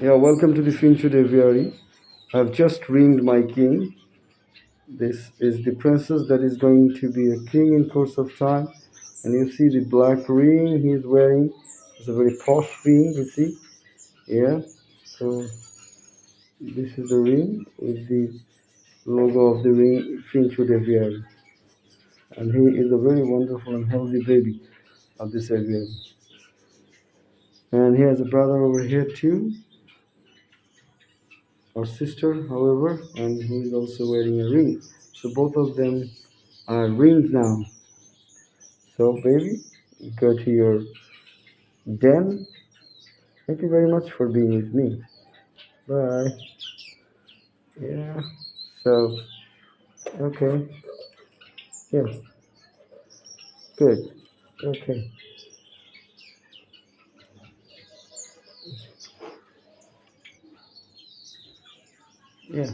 Yeah, welcome to the Finch Aviary. I've just ringed my king. This is the princess that is going to be a king in course of time. And you see the black ring he's wearing. It's a very posh ring, you see. Yeah. So this is the ring with the logo of the ring Finch Aviary. And he is a very wonderful and healthy baby of this aviary. And he has a brother over here too, or sister, however, and who is also wearing a ring. So both of them are ringed now. So baby, go to your den. Thank you very much for being with me. Bye. Yeah. So okay. Yeah. Good. Okay. Yeah.